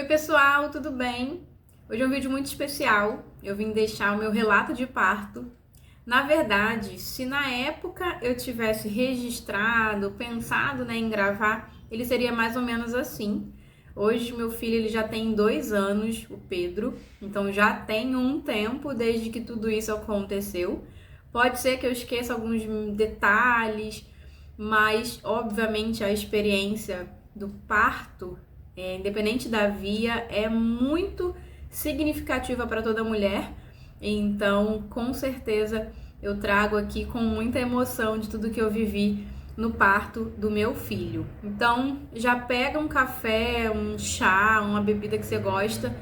Oi pessoal, tudo bem? Hoje é um vídeo muito especial. Eu vim deixar o meu relato de parto. Na verdade, se na época eu tivesse registrado, pensado, em gravar, ele seria mais ou menos assim. Hoje meu filho ele já tem 2 anos, o Pedro, então já tem um tempo desde que tudo isso aconteceu. Pode ser que eu esqueça alguns detalhes, mas obviamente a experiência do parto, independente da via, é muito significativa para toda mulher. Então, com certeza, eu trago aqui com muita emoção de tudo que eu vivi no parto do meu filho. Então, já pega um café, um chá, uma bebida que você gosta,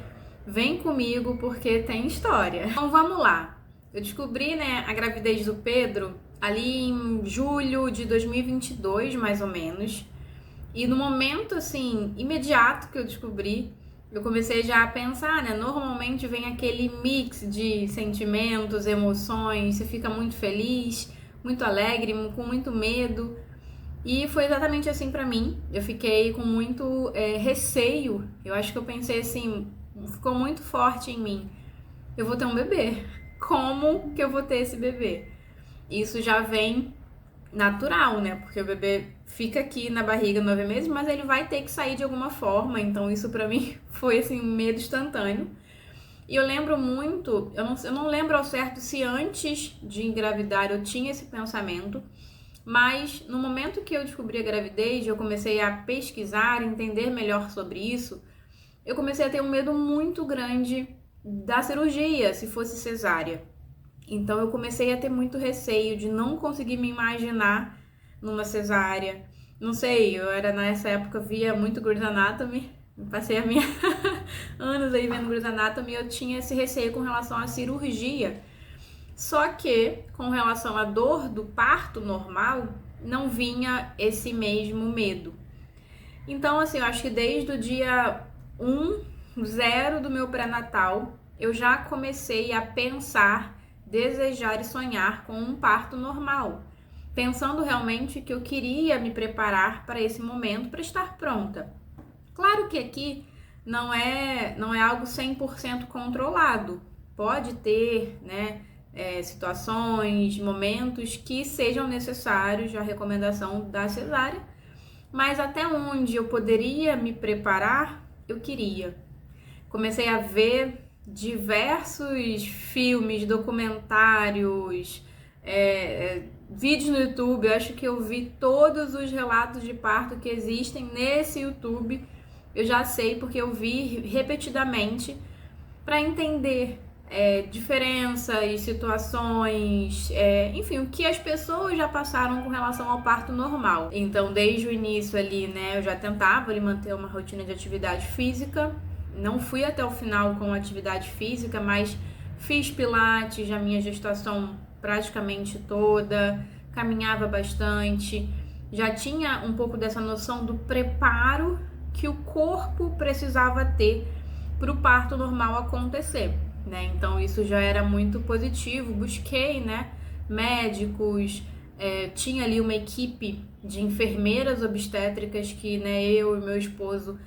vem comigo porque tem história. Então, vamos lá. Eu descobri, a gravidez do Pedro ali em julho de 2022, mais ou menos. E no momento, assim, imediato que eu descobri, eu comecei já a pensar, Normalmente vem aquele mix de sentimentos, emoções, você fica muito feliz, muito alegre, com muito medo. E foi exatamente assim pra mim. Eu fiquei com muito receio. Eu acho que eu pensei assim, ficou muito forte em mim. Eu vou ter um bebê. Como que eu vou ter esse bebê? Isso já vem natural, Porque o bebê fica aqui na barriga 9 meses, mas ele vai ter que sair de alguma forma. Então isso pra mim foi assim, um medo instantâneo. E eu lembro muito, eu não lembro ao certo se antes de engravidar eu tinha esse pensamento, mas no momento que eu descobri a gravidez, eu comecei a pesquisar, entender melhor sobre isso, eu comecei a ter um medo muito grande da cirurgia, se fosse cesárea. Então eu comecei a ter muito receio de não conseguir me imaginar numa cesárea. Não sei, eu era nessa época, via muito Grey's Anatomy, passei a minha anos aí vendo Grey's Anatomy, e eu tinha esse receio com relação à cirurgia. Só que com relação à dor do parto normal, não vinha esse mesmo medo. Então, assim, eu acho que desde o dia 1, 0 do meu pré-natal, eu já comecei a pensar, desejar e sonhar com um parto normal, pensando realmente que eu queria me preparar para esse momento, para estar pronta. Claro que aqui não é algo 100% controlado. Pode ter, situações, momentos que sejam necessários a recomendação da cesárea, mas até onde eu poderia me preparar, eu queria. Comecei a ver diversos filmes, documentários, vídeos no YouTube. Eu acho que eu vi todos os relatos de parto que existem nesse YouTube. Eu já sei porque eu vi repetidamente para entender diferenças, situações, enfim, o que as pessoas já passaram com relação ao parto normal. Então, desde o início ali, eu já tentava ali manter uma rotina de atividade física. Não fui até o final com atividade física, mas fiz pilates a minha gestação praticamente toda, caminhava bastante, já tinha um pouco dessa noção do preparo que o corpo precisava ter para o parto normal acontecer, Então isso já era muito positivo. Busquei, médicos, tinha ali uma equipe de enfermeiras obstétricas que, eu e meu esposo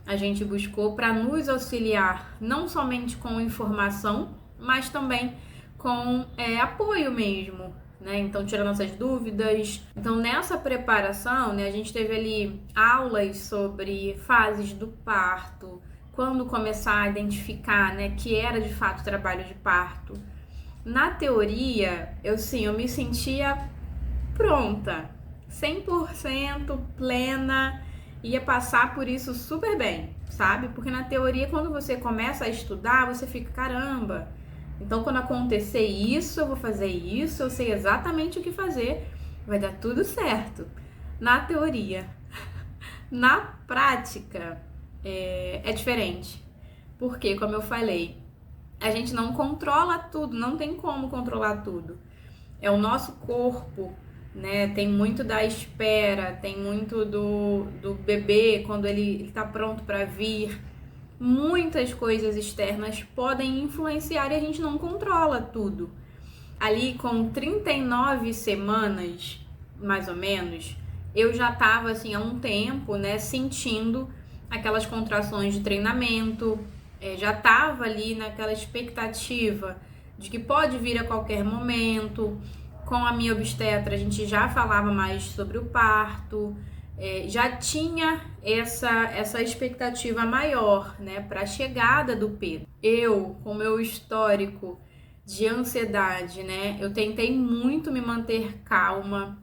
a gente buscou para nos auxiliar, não somente com informação, mas também com apoio mesmo, Então, tirar nossas dúvidas. Então, nessa preparação, a gente teve ali aulas sobre fases do parto, quando começar a identificar, que era de fato trabalho de parto. Na teoria, eu me sentia pronta, 100% plena, ia passar por isso super bem, sabe? Porque na teoria, quando você começa a estudar, você fica, caramba, então quando acontecer isso, eu vou fazer isso, eu sei exatamente o que fazer, vai dar tudo certo. Na teoria. Na prática, é diferente. Porque, como eu falei, a gente não controla tudo, não tem como controlar tudo. É o nosso corpo, Tem muito da espera, tem muito do bebê quando ele tá pronto para vir. Muitas coisas externas podem influenciar e a gente não controla tudo. Ali com 39 semanas, mais ou menos, eu já tava assim há um tempo, sentindo aquelas contrações de treinamento, já estava ali naquela expectativa de que pode vir a qualquer momento. Com a minha obstetra, a gente já falava mais sobre o parto, já tinha essa expectativa maior, né, para a chegada do Pedro. Eu, com meu histórico de ansiedade, né, eu tentei muito me manter calma.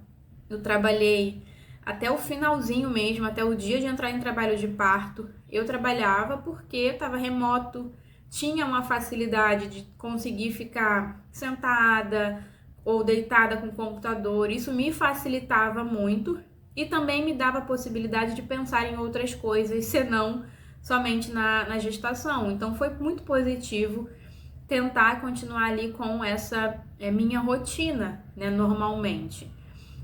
Eu trabalhei até o finalzinho mesmo, até o dia de entrar em trabalho de parto. Eu trabalhava porque estava remoto, tinha uma facilidade de conseguir ficar sentada ou deitada com o computador. Isso me facilitava muito e também me dava a possibilidade de pensar em outras coisas, senão somente na gestação. Então foi muito positivo tentar continuar ali com essa minha rotina, né, normalmente.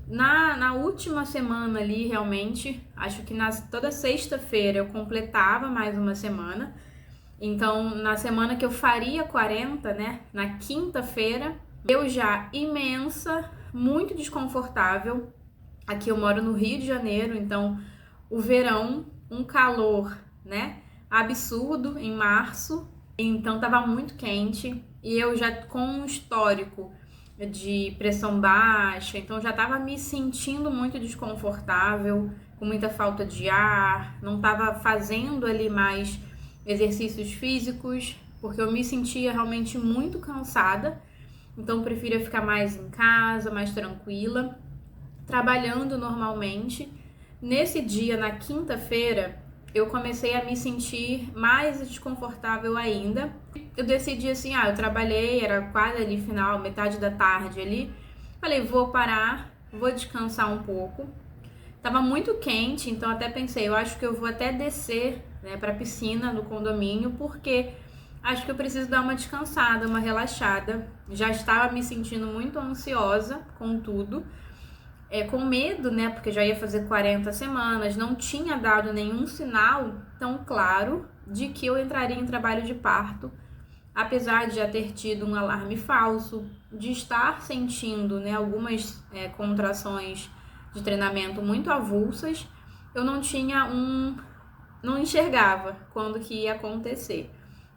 Na última semana ali, realmente, acho que toda sexta-feira eu completava mais uma semana. Então, na semana que eu faria 40, né, na quinta-feira, eu já imensa, muito desconfortável. Aqui eu moro no Rio de Janeiro, então o verão, um calor, né, absurdo em março. Então tava muito quente e eu já com um histórico de pressão baixa, então já tava me sentindo muito desconfortável, com muita falta de ar, não tava fazendo ali mais exercícios físicos, porque eu me sentia realmente muito cansada. Então eu preferia ficar mais em casa, mais tranquila, trabalhando normalmente. Nesse dia, na quinta-feira, eu comecei a me sentir mais desconfortável ainda. Eu decidi assim, eu trabalhei, era quase ali final, metade da tarde ali. Falei, vou parar, vou descansar um pouco. Tava muito quente, então até pensei, eu acho que eu vou até descer, né, pra piscina do condomínio, porque acho que eu preciso dar uma descansada, uma relaxada. Já estava me sentindo muito ansiosa com tudo. Com medo, né, porque já ia fazer 40 semanas, não tinha dado nenhum sinal tão claro de que eu entraria em trabalho de parto, apesar de já ter tido um alarme falso, de estar sentindo, né, algumas contrações de treinamento muito avulsas, eu não enxergava quando que ia acontecer.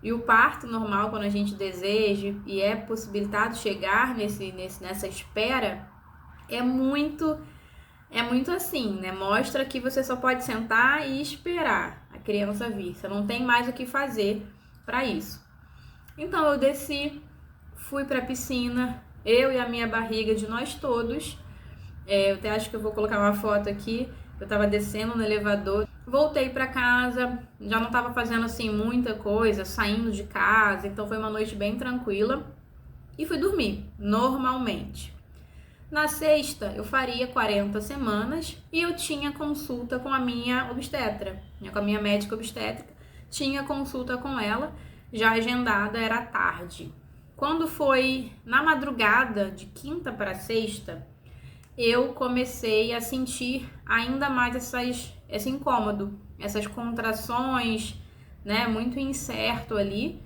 E o parto normal, quando a gente deseja e é possibilitado chegar nessa espera, é muito assim, né? Mostra que você só pode sentar e esperar a criança vir. Você não tem mais o que fazer para isso. Então eu desci, fui para a piscina, eu e a minha barriga de nós todos. Eu até acho que eu vou colocar uma foto aqui. Eu tava descendo no elevador, voltei para casa, já não tava fazendo assim muita coisa, saindo de casa, então foi uma noite bem tranquila e fui dormir normalmente. Na sexta, eu faria 40 semanas e eu tinha consulta com a minha obstetra, com a minha médica obstétrica. Tinha consulta com ela, já agendada, era tarde. Quando foi na madrugada, de quinta para sexta, eu comecei a sentir ainda mais esse incômodo, essas contrações, né, muito incerto ali.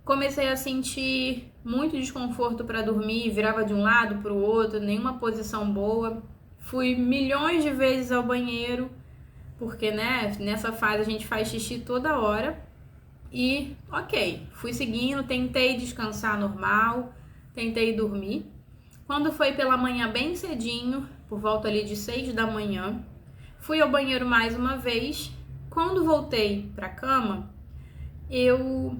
Comecei a sentir muito desconforto para dormir, virava de um lado para o outro, nenhuma posição boa. Fui milhões de vezes ao banheiro, porque, né, nessa fase a gente faz xixi toda hora. E, ok, fui seguindo, tentei descansar normal, tentei dormir. Quando foi pela manhã bem cedinho, por volta ali de 6 da manhã, fui ao banheiro mais uma vez. Quando voltei para a cama, eu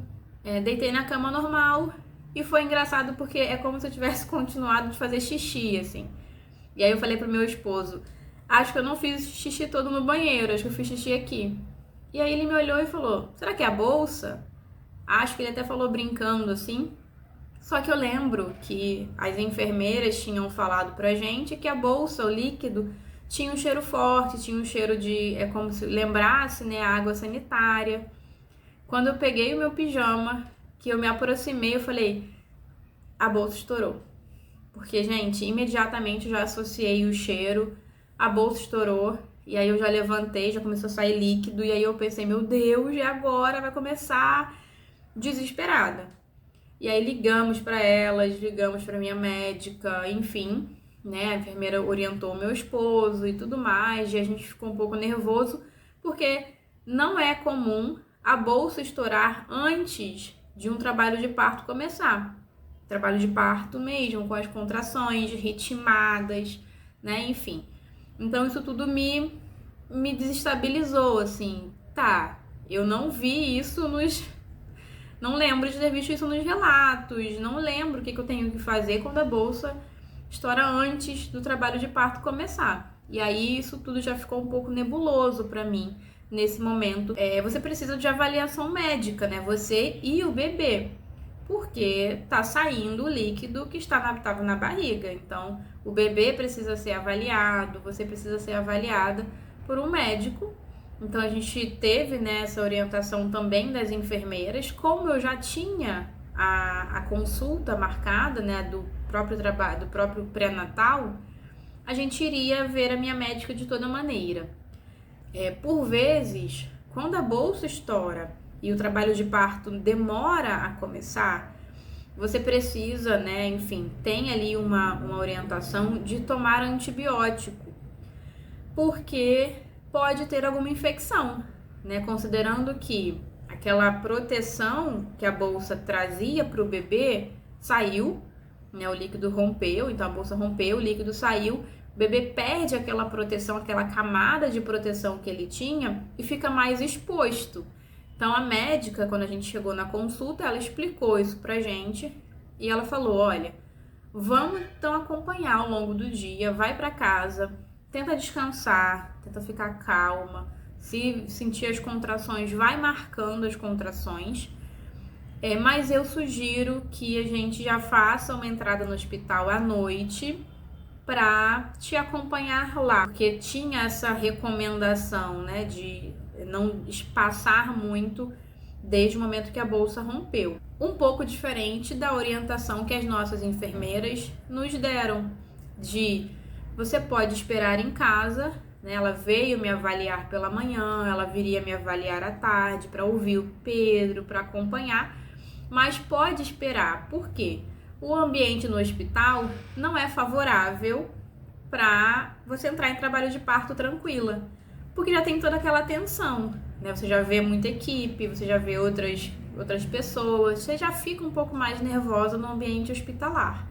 deitei na cama normal e foi engraçado porque é como se eu tivesse continuado de fazer xixi, assim. E aí eu falei pro meu esposo, acho que eu não fiz xixi todo no banheiro, acho que eu fiz xixi aqui. E aí ele me olhou e falou, será que é a bolsa? Acho que ele até falou brincando, assim. Só que eu lembro que as enfermeiras tinham falado pra gente que a bolsa, o líquido, tinha um cheiro forte, tinha um cheiro de, como se lembrasse, né, a água sanitária. Quando eu peguei o meu pijama, que eu me aproximei, eu falei, a bolsa estourou. Porque, gente, imediatamente eu já associei o cheiro, a bolsa estourou, e aí eu já levantei, já começou a sair líquido, e aí eu pensei, meu Deus, e agora vai começar desesperada. E aí ligamos para elas, ligamos para minha médica, enfim, né, a enfermeira orientou meu esposo e tudo mais, e a gente ficou um pouco nervoso, porque não é comum a bolsa estourar antes de um trabalho de parto começar. Trabalho de parto mesmo, com as contrações ritmadas, né? Enfim. Então isso tudo me desestabilizou, assim. Tá, eu não vi isso não lembro de ter visto isso nos relatos, não lembro o que eu tenho que fazer quando a bolsa estoura antes do trabalho de parto começar. E aí isso tudo já ficou um pouco nebuloso para mim nesse momento. Você precisa de avaliação médica, né? Você e o bebê, porque tá saindo o líquido que estava na barriga. Então o bebê precisa ser avaliado, você precisa ser avaliada por um médico. Então a gente teve, né, essa orientação também das enfermeiras. Como eu já tinha a consulta marcada, né, do próprio trabalho, do próprio pré-natal, a gente iria ver a minha médica de toda maneira. Por vezes, quando a bolsa estoura e o trabalho de parto demora a começar, você precisa, né, enfim, tem ali uma orientação de tomar antibiótico, porque pode ter alguma infecção, né? Considerando que aquela proteção que a bolsa trazia para o bebê saiu, né? O líquido rompeu, então a bolsa rompeu, o líquido saiu, o bebê perde aquela proteção, aquela camada de proteção que ele tinha e fica mais exposto. Então a médica, quando a gente chegou na consulta, ela explicou isso pra gente e ela falou: olha, vamos então acompanhar ao longo do dia, vai para casa, tenta descansar, tenta ficar calma. Se sentir as contrações, vai marcando as contrações. Mas eu sugiro que a gente já faça uma entrada no hospital à noite para te acompanhar lá, porque tinha essa recomendação, né, de não espaçar muito desde o momento que a bolsa rompeu. Um pouco diferente da orientação que as nossas enfermeiras nos deram, de você pode esperar em casa, né? Ela veio me avaliar pela manhã, ela viria me avaliar à tarde para ouvir o Pedro, para acompanhar, mas pode esperar. Por quê? O ambiente no hospital não é favorável para você entrar em trabalho de parto tranquila, porque já tem toda aquela tensão, né? Você já vê muita equipe, você já vê outras pessoas, você já fica um pouco mais nervosa no ambiente hospitalar.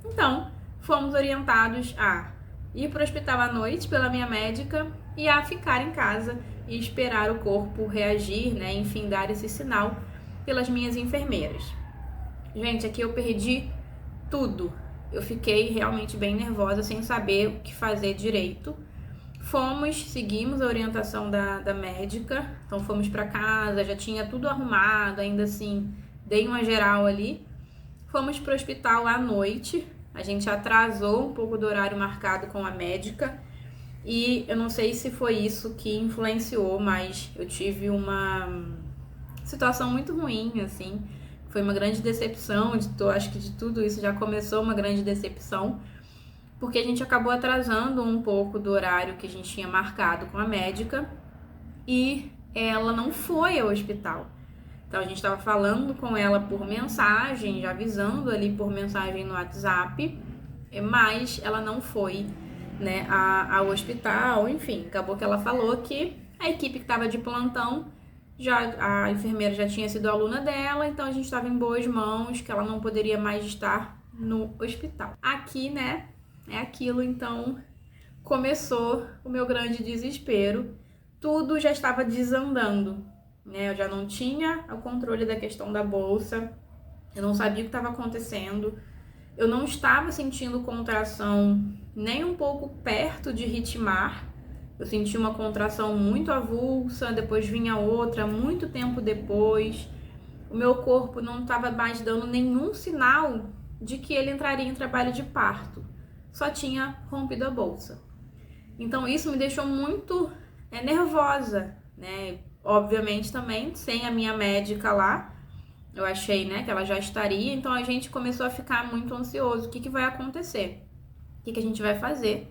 Então, fomos orientados a ir para o hospital à noite pela minha médica e a ficar em casa e esperar o corpo reagir, né? Enfim, dar esse sinal pelas minhas enfermeiras. Gente, aqui eu perdi tudo. Eu fiquei realmente bem nervosa, sem saber o que fazer direito. Seguimos a orientação da médica, então fomos para casa, já tinha tudo arrumado, ainda assim, dei uma geral ali. Fomos para o hospital à noite, a gente atrasou um pouco do horário marcado com a médica e eu não sei se foi isso que influenciou, mas eu tive uma situação muito ruim, assim. Foi uma grande decepção, acho que de tudo isso já começou uma grande decepção, porque a gente acabou atrasando um pouco do horário que a gente tinha marcado com a médica e ela não foi ao hospital. Então a gente estava falando com ela por mensagem, já avisando ali por mensagem no WhatsApp, mas ela não foi, né, ao hospital. Enfim, acabou que ela falou que a equipe que estava de plantão, a enfermeira já tinha sido aluna dela, então a gente estava em boas mãos, que ela não poderia mais estar no hospital. Aqui, né, é aquilo, então começou o meu grande desespero. Tudo já estava desandando, né? Eu já não tinha o controle da questão da bolsa, eu não sabia o que estava acontecendo, eu não estava sentindo contração nem um pouco perto de ritmar. Eu senti uma contração muito avulsa, depois vinha outra, muito tempo depois. O meu corpo não estava mais dando nenhum sinal de que ele entraria em trabalho de parto. Só tinha rompido a bolsa. Então isso me deixou muito nervosa, né? Obviamente também, sem a minha médica lá, eu achei, né, que ela já estaria. Então a gente começou a ficar muito ansioso. O que vai acontecer? O que a gente vai fazer?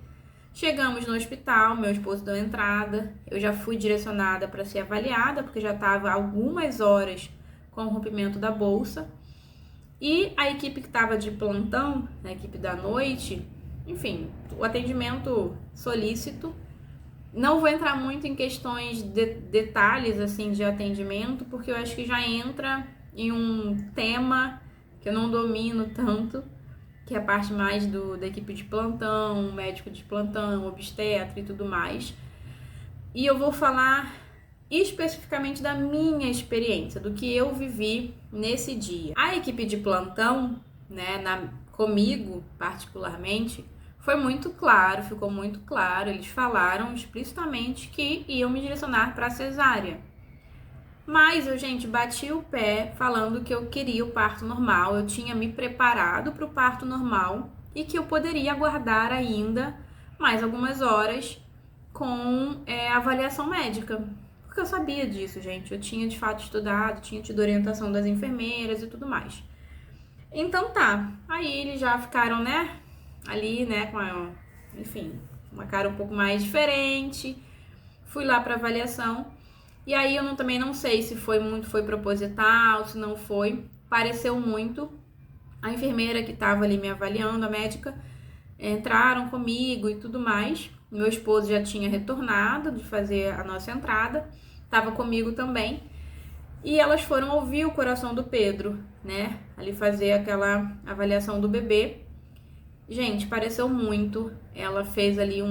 Chegamos no hospital, meu esposo deu entrada, eu já fui direcionada para ser avaliada, porque já estava algumas horas com o rompimento da bolsa. E a equipe que estava de plantão, a equipe da noite, enfim, o atendimento solícito, Não vou entrar muito em questões de detalhes assim de atendimento, porque eu acho que já entra em um tema que eu não domino tanto, que é a parte mais da equipe de plantão, médico de plantão, obstetra e tudo mais. E eu vou falar especificamente da minha experiência, do que eu vivi nesse dia. A equipe de plantão, né, comigo particularmente, foi muito claro, ficou muito claro, eles falaram explicitamente que iam me direcionar para cesárea. Mas eu, gente, bati o pé falando que eu queria o parto normal, eu tinha me preparado para o parto normal e que eu poderia aguardar ainda mais algumas horas com avaliação médica. Porque eu sabia disso, gente. Eu tinha de fato estudado, tinha tido orientação das enfermeiras e tudo mais. Então tá. Aí eles já ficaram, né? Ali, né? Enfim, uma cara um pouco mais diferente. Fui lá pra avaliação. E aí eu também não sei se foi proposital, se não foi. Pareceu muito. A enfermeira que tava ali me avaliando, a médica, entraram comigo e tudo mais. Meu esposo já tinha retornado de fazer a nossa entrada, estava comigo também. E elas foram ouvir o coração do Pedro, né? Ali fazer aquela avaliação do bebê. Gente, pareceu muito. Ela fez ali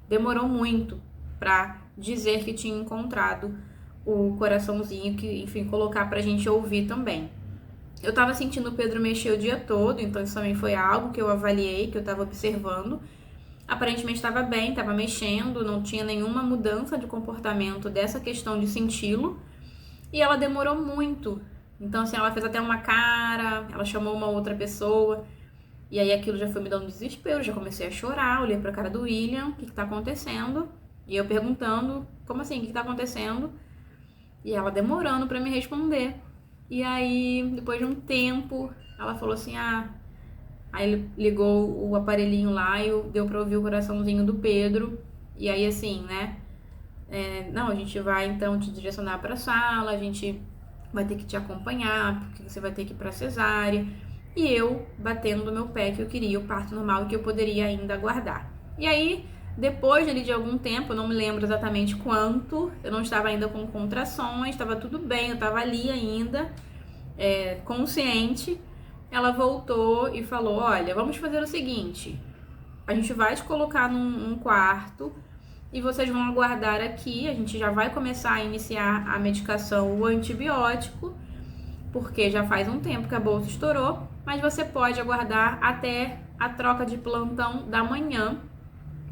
demorou muito pra dizer que tinha encontrado o coraçãozinho, que, enfim, colocar pra gente ouvir também. Eu tava sentindo o Pedro mexer o dia todo, então isso também foi algo que eu avaliei, que eu tava observando. Aparentemente estava bem, estava mexendo, não tinha nenhuma mudança de comportamento dessa questão de senti-lo. E ela demorou muito. Então, assim, ela fez até uma cara, ela chamou uma outra pessoa. E aí aquilo já foi me dando desespero, já comecei a chorar, olhei pra cara do William, o que tá acontecendo? E eu perguntando, como assim, o que tá acontecendo? E ela demorando pra me responder. E aí, depois de um tempo, ela falou assim, Aí ele ligou o aparelhinho lá e deu pra ouvir o coraçãozinho do Pedro. E aí, assim, né? Não, a gente vai então te direcionar pra sala, a gente vai ter que te acompanhar, porque você vai ter que ir pra cesárea. E eu batendo no meu pé que eu queria o parto normal e que eu poderia ainda aguardar. E aí, depois de algum tempo, eu não me lembro exatamente quanto, eu não estava ainda com contrações, estava tudo bem, eu estava ali ainda, consciente. Ela voltou e falou, olha, vamos fazer o seguinte, a gente vai te colocar num quarto e vocês vão aguardar aqui, a gente já vai começar a iniciar a medicação, o antibiótico, porque já faz um tempo que a bolsa estourou, mas você pode aguardar até a troca de plantão da manhã,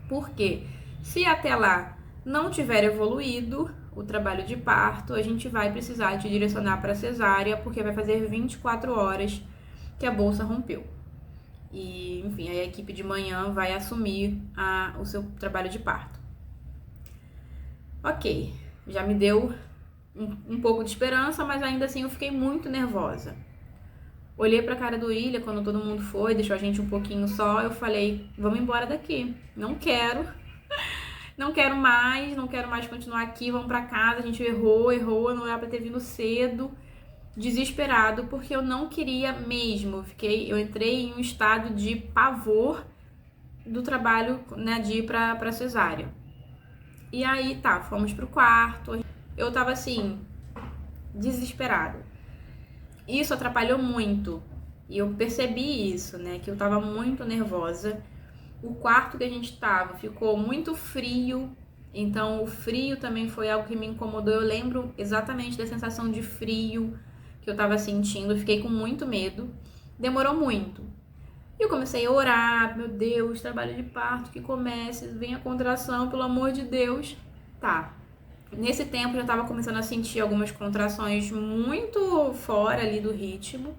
porque se até lá não tiver evoluído o trabalho de parto, a gente vai precisar te direcionar para cesárea, porque vai fazer 24 horas que a bolsa rompeu. E, enfim, a equipe de manhã vai assumir o seu trabalho de parto. Ok, já me deu um pouco de esperança, mas ainda assim eu fiquei muito nervosa. Olhei pra cara do William quando todo mundo foi, deixou a gente um pouquinho só, eu falei, vamos embora daqui, não quero mais continuar aqui, vamos pra casa, a gente errou, não era pra ter vindo cedo. Desesperado, porque eu não queria mesmo, eu entrei em um estado de pavor do trabalho, né, de ir pra cesárea. E aí, fomos pro quarto, eu tava assim, desesperada. Isso atrapalhou muito, e eu percebi isso, né, que eu tava muito nervosa. O quarto que a gente tava ficou muito frio, então o frio também foi algo que me incomodou, eu lembro exatamente da sensação de frio que eu tava sentindo, fiquei com muito medo, demorou muito. E eu comecei a orar, meu Deus, trabalho de parto, que comece, venha a contração, pelo amor de Deus. Nesse tempo eu já tava começando a sentir algumas contrações muito fora ali do ritmo,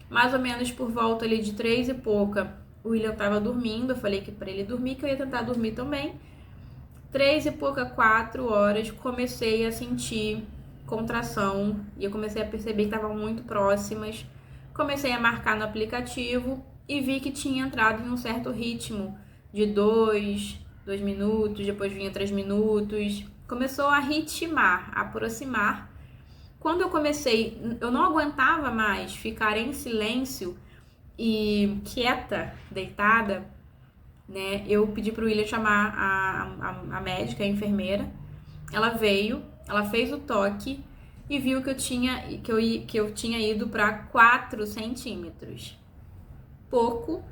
mais ou menos por volta ali de 3 e pouca, o William tava dormindo, eu falei que pra ele dormir, que eu ia tentar dormir também. 3 e pouca, 4 horas, comecei a sentir contração e eu comecei a perceber que estavam muito próximas. Comecei a marcar no aplicativo e vi que tinha entrado em um certo ritmo de 2 minutos, depois vinha 3 minutos. Começou a ritmar, a aproximar. Quando eu comecei, eu não aguentava mais ficar em silêncio e quieta, deitada, né? Eu pedi pro William chamar a médica, a enfermeira. Ela veio, ela fez o toque e viu que eu tinha ido para 4 centímetros. Pouco,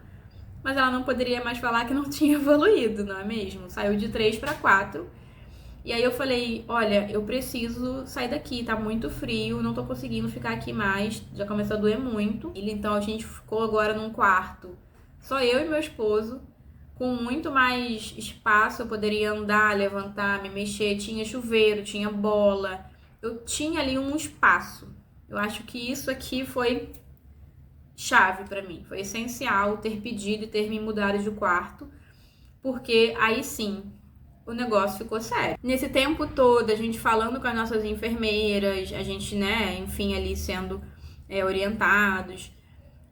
mas ela não poderia mais falar que não tinha evoluído, não é mesmo? Saiu de 3 para 4. E aí eu falei, olha, eu preciso sair daqui, tá muito frio, não tô conseguindo ficar aqui mais, já começou a doer muito. Então a gente ficou agora num quarto, só eu e meu esposo, com muito mais espaço, eu poderia andar, levantar, me mexer, tinha chuveiro, tinha bola, eu tinha ali um espaço. Eu acho que isso aqui foi chave pra mim, foi essencial ter pedido e ter me mudado de quarto, porque aí sim o negócio ficou sério. Nesse tempo todo, a gente falando com as nossas enfermeiras, a gente, né, enfim, ali sendo orientados.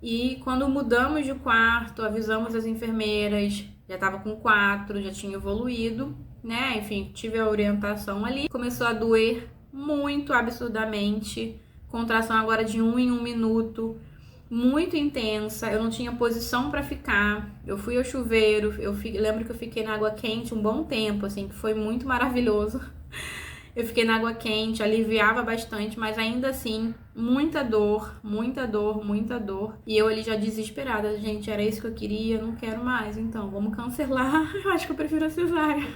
E quando mudamos de quarto, avisamos as enfermeiras, já estava com 4, já tinha evoluído, né? Enfim, tive a orientação ali. Começou a doer muito absurdamente, contração agora de 1 em 1 minuto, muito intensa, eu não tinha posição para ficar. Eu fui ao chuveiro, lembro que eu fiquei na água quente um bom tempo, assim, que foi muito maravilhoso. Eu fiquei na água quente, aliviava bastante, mas ainda assim, muita dor, muita dor, muita dor. E eu ali já desesperada, gente, era isso que eu queria, não quero mais, então vamos cancelar. Eu acho que eu prefiro a cesárea.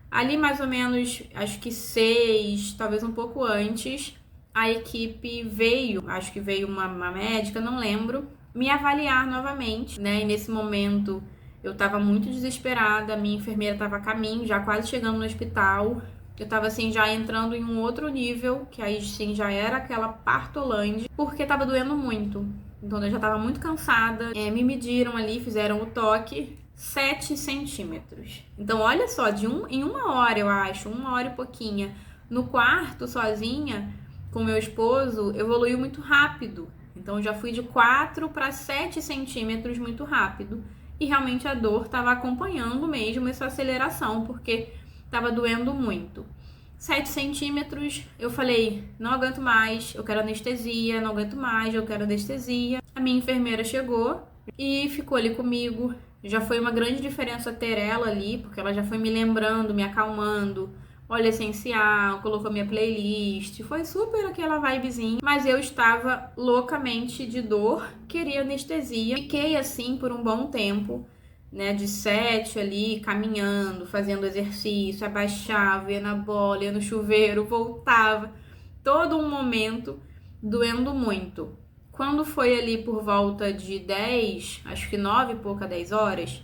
Ali mais ou menos, acho que 6, talvez um pouco antes, a equipe veio, acho que veio uma médica, não lembro, me avaliar novamente, né? E nesse momento eu tava muito desesperada, minha enfermeira tava a caminho, já quase chegando no hospital. Eu tava assim, já entrando em um outro nível, que aí sim já era aquela partolândia, porque tava doendo muito. Então eu já tava muito cansada. Me mediram ali, fizeram o toque, 7 centímetros. Então olha só, em 1 hora, eu acho, 1 hora e pouquinha, no quarto, sozinha, com meu esposo, evoluiu muito rápido. Então eu já fui de 4 para 7 centímetros muito rápido. E realmente a dor tava acompanhando mesmo essa aceleração, porque tava doendo muito. 7 centímetros, eu falei, não aguento mais, eu quero anestesia, não aguento mais, eu quero anestesia. A minha enfermeira chegou e ficou ali comigo. Já foi uma grande diferença ter ela ali, porque ela já foi me lembrando, me acalmando. Óleo essencial, colocou minha playlist, foi super aquela vibezinha. Mas eu estava loucamente de dor, queria anestesia. Fiquei assim por um bom tempo, né, de 7 ali, caminhando, fazendo exercício, abaixava, ia na bola, ia no chuveiro, voltava, todo um momento doendo muito. Quando foi ali por volta de 10, acho que 9 e pouca, 10 horas,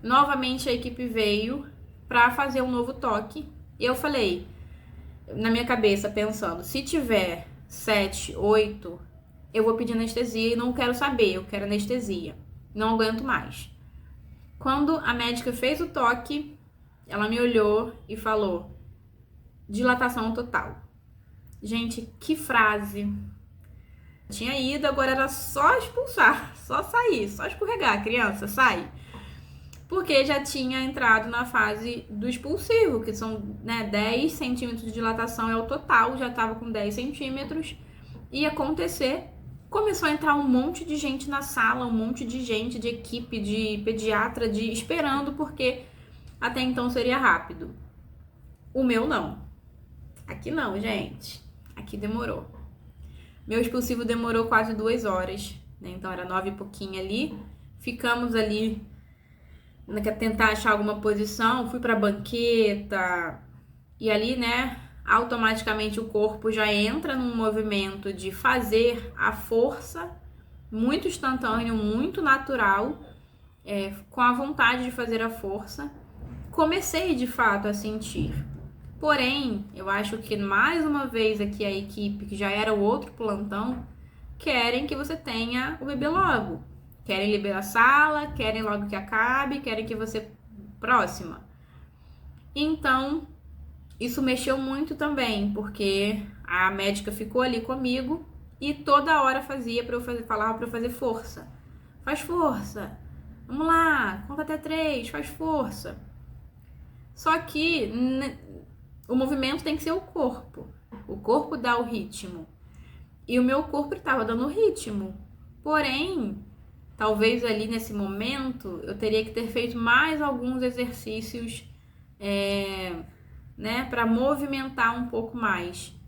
novamente a equipe veio para fazer um novo toque. E eu falei, na minha cabeça, pensando, se tiver 7, 8, eu vou pedir anestesia e não quero saber, eu quero anestesia, não aguento mais. Quando a médica fez o toque, ela me olhou e falou, dilatação total. Gente, que frase. Tinha ido, agora era só expulsar, só sair, só escorregar, criança, sai. Porque já tinha entrado na fase do expulsivo, que são, né, 10 centímetros de dilatação é o total, já estava com 10 centímetros. Ia acontecer. Começou a entrar um monte de gente na sala, um monte de gente, de equipe, de pediatra, esperando, porque até então seria rápido. O meu não. Aqui não, gente. Aqui demorou. Meu expulsivo demorou quase 2 horas, né? Então era 9 e pouquinho ali. Ficamos ali, tentar achar alguma posição, fui pra banqueta. E ali, né, automaticamente o corpo já entra num movimento de fazer a força, muito instantâneo, muito natural, com a vontade de fazer a força. Comecei de fato a sentir. Porém, eu acho que mais uma vez aqui a equipe, que já era o outro plantão, querem que você tenha o bebê logo. Querem liberar a sala, querem logo que acabe, querem que você... Próxima. Então, isso mexeu muito também, porque a médica ficou ali comigo e toda hora fazia para eu fazer, falava para eu fazer força. Faz força. Vamos lá, conta até 3, faz força. Só que o movimento tem que ser o corpo. O corpo dá o ritmo. E o meu corpo estava dando o ritmo. Porém, talvez ali nesse momento eu teria que ter feito mais alguns exercícios, né, para movimentar um pouco mais.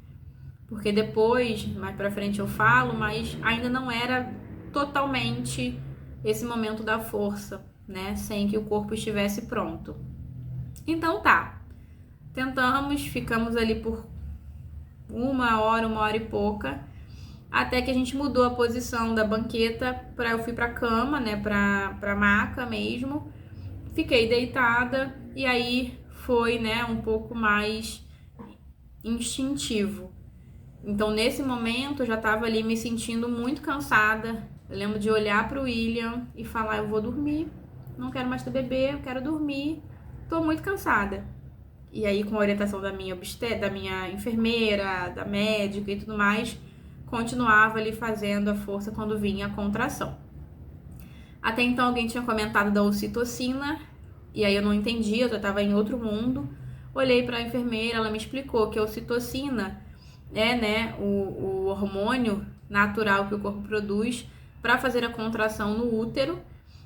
Porque depois, mais pra frente eu falo, mas ainda não era totalmente esse momento da força, né, sem que o corpo estivesse pronto. Então tá, tentamos, ficamos ali por uma hora e pouca, até que a gente mudou a posição da banqueta, eu fui pra cama, né, pra maca mesmo, fiquei deitada e aí foi, né, um pouco mais instintivo. Então nesse momento eu já tava ali me sentindo muito cansada. Eu lembro de olhar pro William e falar: eu vou dormir, não quero mais ter bebê, eu quero dormir, tô muito cansada. E aí, com a orientação da minha enfermeira, da médica e tudo mais, continuava ali fazendo a força quando vinha a contração. Até então alguém tinha comentado da ocitocina, e aí eu não entendi, eu já estava em outro mundo. Olhei para a enfermeira, ela me explicou que a ocitocina é, né, o hormônio natural que o corpo produz para fazer a contração no útero,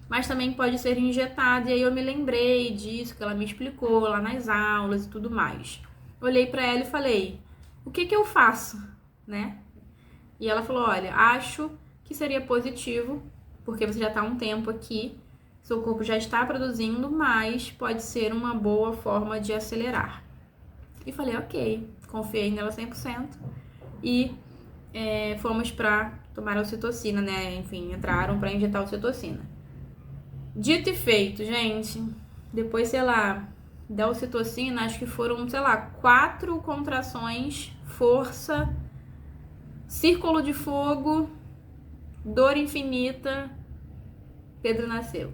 mas também pode ser injetado. E aí eu me lembrei disso, que ela me explicou lá nas aulas e tudo mais. Olhei para ela e falei: o que eu faço, né? E ela falou: olha, acho que seria positivo, porque você já está há um tempo aqui, seu corpo já está produzindo, mas pode ser uma boa forma de acelerar. E falei: ok, confiei nela 100% e fomos para tomar a ocitocina, né? Enfim, entraram para injetar a ocitocina. Dito e feito, gente. Depois, sei lá, da ocitocina, acho que foram, sei lá, 4 contrações, força, círculo de fogo, dor infinita. Pedro nasceu.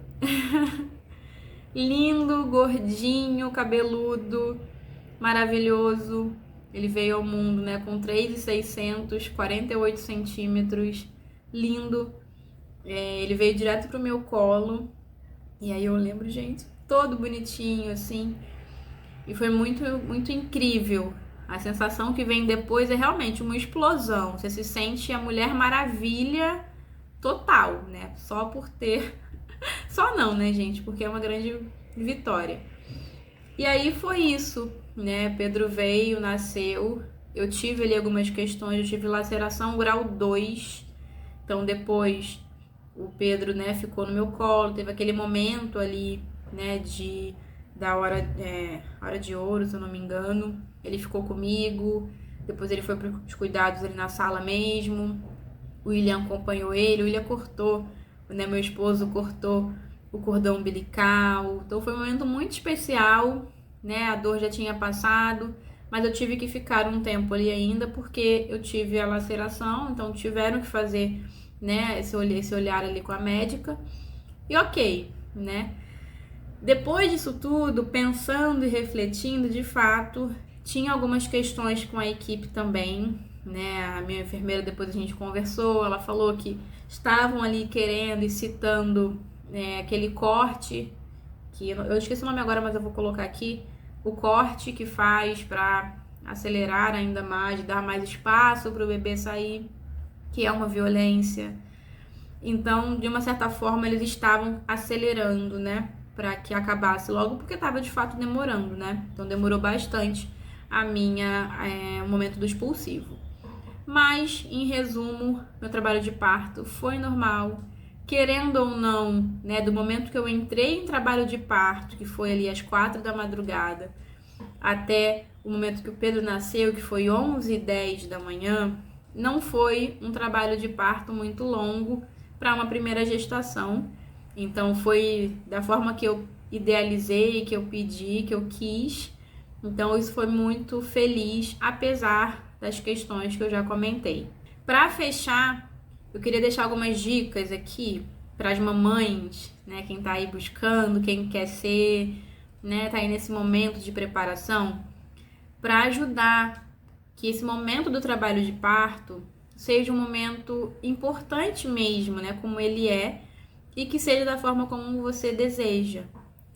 Lindo, gordinho, cabeludo, maravilhoso. Ele veio ao mundo, né, com 3,600, 48 centímetros, lindo. Ele veio direto pro meu colo. E aí eu lembro, gente, todo bonitinho, assim. E foi muito, muito incrível. A sensação que vem depois é realmente uma explosão. Você se sente a Mulher Maravilha total, né? Só por ter... Só não, né, gente? Porque é uma grande vitória. E aí foi isso, né? Pedro veio, nasceu. Eu tive ali algumas questões. Eu tive laceração grau 2. Então depois o Pedro, né, ficou no meu colo. Teve aquele momento ali, né, da hora de ouro, se eu não me engano. Ele ficou comigo. Depois ele foi para os cuidados ali na sala mesmo. O William acompanhou ele. O William cortou, né, meu esposo cortou o cordão umbilical. Então foi um momento muito especial, né? A dor já tinha passado, mas eu tive que ficar um tempo ali ainda porque eu tive a laceração. Então tiveram que fazer, né, esse olhar ali com a médica. E ok, né? Depois disso tudo, pensando e refletindo, de fato, tinha algumas questões com a equipe também, né? A minha enfermeira, depois a gente conversou, ela falou que estavam ali querendo e citando, né, aquele corte, que eu esqueci o nome agora, mas eu vou colocar aqui, o corte que faz para acelerar ainda mais, dar mais espaço para o bebê sair, que é uma violência. Então, de uma certa forma, eles estavam acelerando, né, para que acabasse logo, porque estava de fato demorando, né? Então demorou bastante o momento do expulsivo. Mas, em resumo, meu trabalho de parto foi normal. Querendo ou não, né, do momento que eu entrei em trabalho de parto, que foi ali às 4 da madrugada, até o momento que o Pedro nasceu, que foi 11h10 da manhã, não foi um trabalho de parto muito longo para uma primeira gestação. Então foi da forma que eu idealizei, que eu pedi, que eu quis. Então isso foi muito feliz, apesar das questões que eu já comentei. Para fechar, eu queria deixar algumas dicas aqui para as mamães, né? Quem tá aí buscando, quem quer ser, né? Tá aí nesse momento de preparação, para ajudar que esse momento do trabalho de parto seja um momento importante mesmo, né? Como ele é, e que seja da forma como você deseja.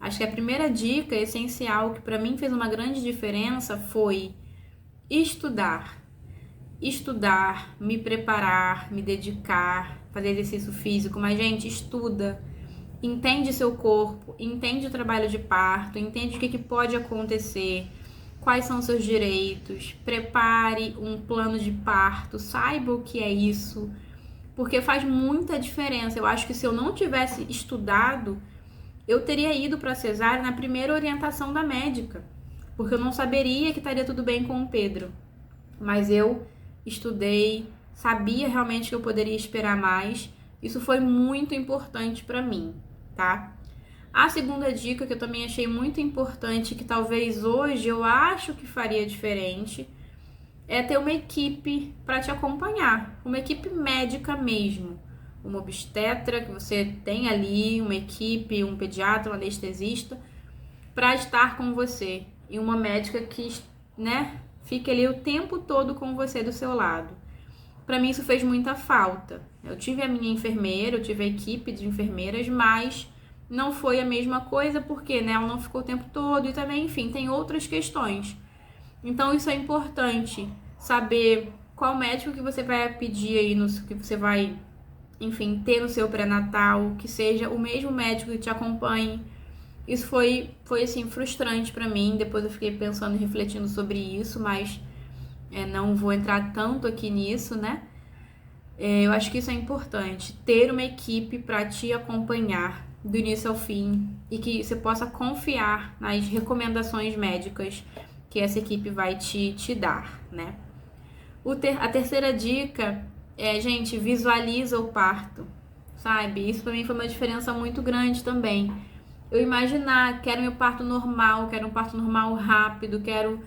Acho que a primeira dica essencial, que para mim fez uma grande diferença, foi estudar. Estudar, me preparar, me dedicar, fazer exercício físico, mas, gente, estuda, entende seu corpo, entende o trabalho de parto, entende o que pode acontecer, quais são seus direitos, prepare um plano de parto, saiba o que é isso, porque faz muita diferença. Eu acho que se eu não tivesse estudado, eu teria ido para a cesárea na primeira orientação da médica, porque eu não saberia que estaria tudo bem com o Pedro. Mas eu estudei, sabia realmente que eu poderia esperar mais. Isso foi muito importante para mim, tá? A segunda dica que eu também achei muito importante, que talvez hoje eu acho que faria diferente, é ter uma equipe para te acompanhar, uma equipe médica mesmo, uma obstetra que você tem ali, uma equipe, um pediatra, um anestesista, para estar com você, e uma médica que, né, fique ali o tempo todo com você do seu lado. Para mim isso fez muita falta. Eu tive a minha enfermeira, eu tive a equipe de enfermeiras, mas não foi a mesma coisa porque, né, ela não ficou o tempo todo e também, enfim, tem outras questões. Então isso é importante, saber qual médico que você vai pedir aí, que você vai, enfim, ter no seu pré-natal, que seja o mesmo médico que te acompanhe. Isso foi assim, frustrante pra mim. Depois eu fiquei pensando e refletindo sobre isso, mas não vou entrar tanto aqui nisso, né? Eu acho que isso é importante, ter uma equipe para te acompanhar do início ao fim e que você possa confiar nas recomendações médicas que essa equipe vai te dar, né? A terceira dica é, gente, visualiza o parto, sabe? Isso pra mim foi uma diferença muito grande também. Eu imaginar, quero meu parto normal, quero um parto normal rápido, quero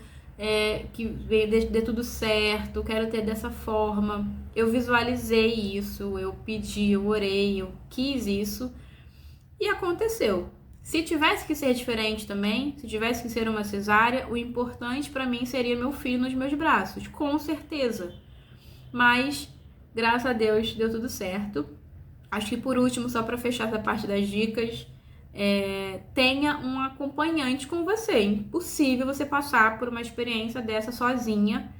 que dê tudo certo, quero ter dessa forma. Eu visualizei isso, eu pedi, eu orei, eu quis isso e aconteceu. Se tivesse que ser diferente também, se tivesse que ser uma cesárea, o importante pra mim seria meu filho nos meus braços, com certeza. Mas, graças a Deus, deu tudo certo. Acho que por último, só pra fechar essa parte das dicas, tenha um acompanhante com você. É impossível você passar por uma experiência dessa sozinha.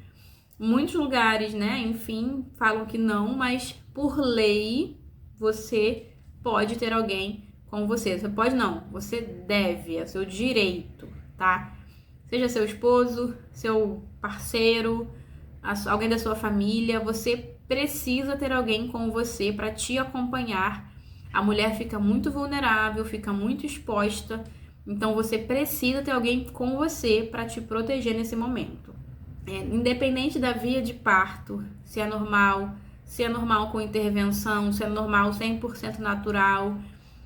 Muitos lugares, né, enfim, falam que não, mas por lei você pode ter alguém com você. Você pode não, você deve, é seu direito, tá? Seja seu esposo, seu parceiro, alguém da sua família, você precisa ter alguém com você para te acompanhar. A mulher fica muito vulnerável, fica muito exposta, então você precisa ter alguém com você para te proteger nesse momento. Independente da via de parto, se é normal com intervenção, se é normal 100% natural,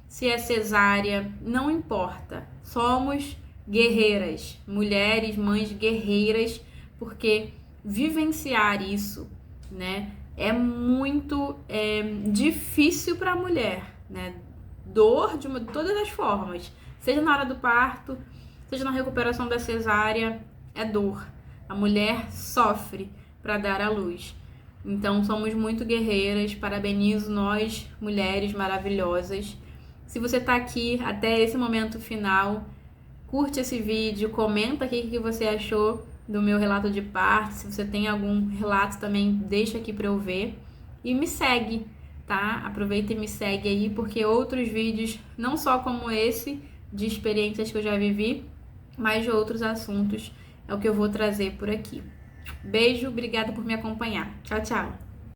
se é cesárea, não importa. Somos guerreiras, mulheres, mães guerreiras, porque vivenciar isso, né, é muito difícil para a mulher, né? Dor de todas as formas, seja na hora do parto, seja na recuperação da cesárea, é dor. A mulher sofre para dar à luz. Então somos muito guerreiras, parabenizo nós, mulheres maravilhosas. Se você tá aqui até esse momento final, curte esse vídeo, comenta aqui o que você achou do meu relato de parto. Se você tem algum relato também, deixa aqui para eu ver. E me segue, tá? Aproveita e me segue aí, porque outros vídeos, não só como esse, de experiências que eu já vivi, mas de outros assuntos, é o que eu vou trazer por aqui. Beijo, obrigada por me acompanhar. Tchau, tchau!